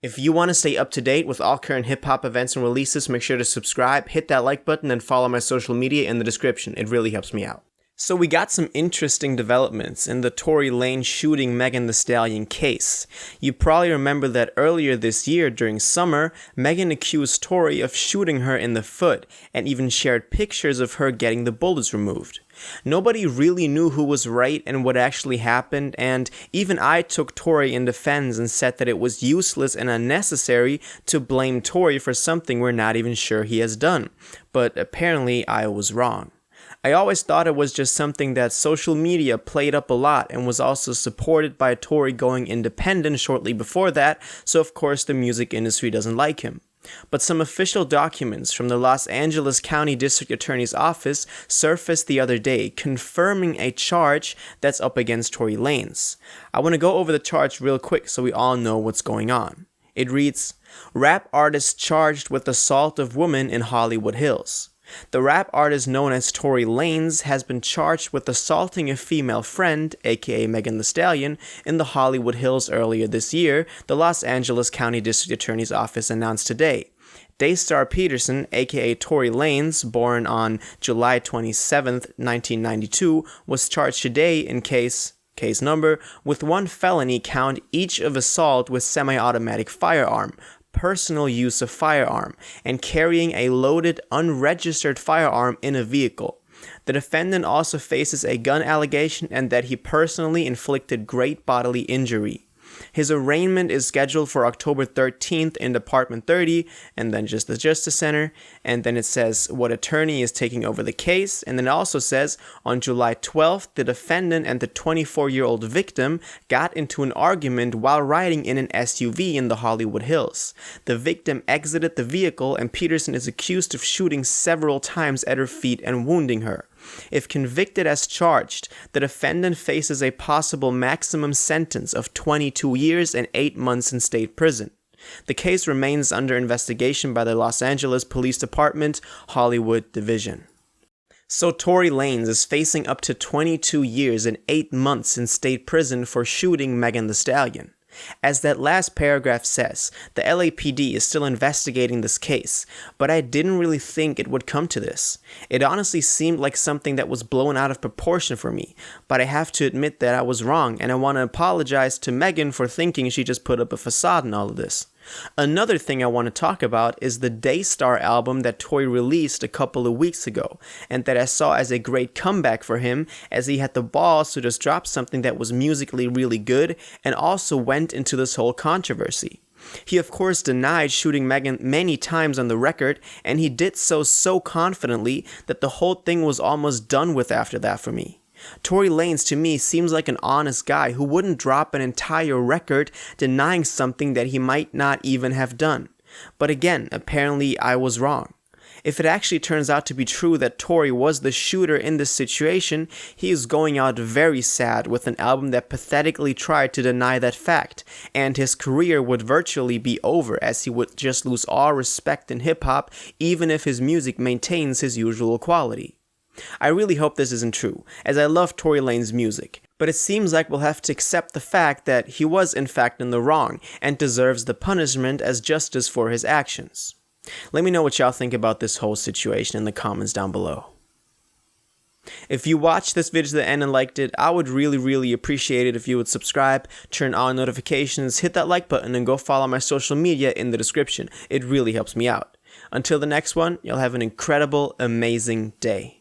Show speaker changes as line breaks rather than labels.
If you want to stay up to date with all current hip-hop events and releases, make sure to subscribe, hit that like button, and follow my social media in the description. It really helps me out. So we got some interesting developments in the Tory Lanez shooting Megan Thee Stallion case. You probably remember that earlier this year during summer, Megan accused Tory of shooting her in the foot and even shared pictures of her getting the bullets removed. Nobody really knew who was right and what actually happened, and even I took Tory in defense and said that it was useless and unnecessary to blame Tory for something we're not even sure he has done. But apparently I was wrong. I always thought it was just something that social media played up a lot and was also supported by Tory going independent shortly before that, so of course the music industry doesn't like him. But some official documents from the Los Angeles County District Attorney's Office surfaced the other day confirming a charge that's up against Tory Lanez. I want to go over the charge real quick so we all know what's going on. It reads, "Rap artist charged with assault of woman in Hollywood Hills." The rap artist known as Tory Lanez has been charged with assaulting a female friend, aka Megan Thee Stallion, in the Hollywood Hills earlier this year, the Los Angeles County District Attorney's Office announced today. Daystar Peterson, aka Tory Lanez, born on July 27, 1992, was charged today in case number, with one felony count each of assault with semi-automatic firearm, personal use of firearm, and carrying a loaded, unregistered firearm in a vehicle. The defendant also faces a gun allegation and that he personally inflicted great bodily injury. His arraignment is scheduled for October 13th in Department 30, and then just the Justice Center, and then it says what attorney is taking over the case, and then it also says on July 12th, the defendant and the 24-year-old victim got into an argument while riding in an SUV in the Hollywood Hills. The victim exited the vehicle, and Peterson is accused of shooting several times at her feet and wounding her. If convicted as charged, the defendant faces a possible maximum sentence of 22 years and 8 months in state prison. The case remains under investigation by the Los Angeles Police Department, Hollywood Division. So Tory Lanez is facing up to 22 years and 8 months in state prison for shooting Megan Thee Stallion. As that last paragraph says, the LAPD is still investigating this case, but I didn't really think it would come to this. It honestly seemed like something that was blown out of proportion for me, but I have to admit that I was wrong, and I want to apologize to Megan for thinking she just put up a facade in all of this. Another thing I want to talk about is the Daystar album that Tory released a couple of weeks ago, and that I saw as a great comeback for him, as he had the balls to just drop something that was musically really good and also went into this whole controversy. He of course denied shooting Megan many times on the record, and he did so confidently that the whole thing was almost done with after that for me. Tory Lanez to me seems like an honest guy who wouldn't drop an entire record denying something that he might not even have done. But again, apparently I was wrong. If it actually turns out to be true that Tory was the shooter in this situation, he is going out very sad with an album that pathetically tried to deny that fact, and his career would virtually be over as he would just lose all respect in hip-hop even if his music maintains his usual quality. I really hope this isn't true, as I love Tory Lanez's music, but it seems like we'll have to accept the fact that he was in fact in the wrong and deserves the punishment as justice for his actions. Let me know what y'all think about this whole situation in the comments down below. If you watched this video to the end and liked it, I would really appreciate it if you would subscribe, turn on notifications, hit that like button, and go follow my social media in the description. It really helps me out. Until the next one, y'all have an incredible, amazing day.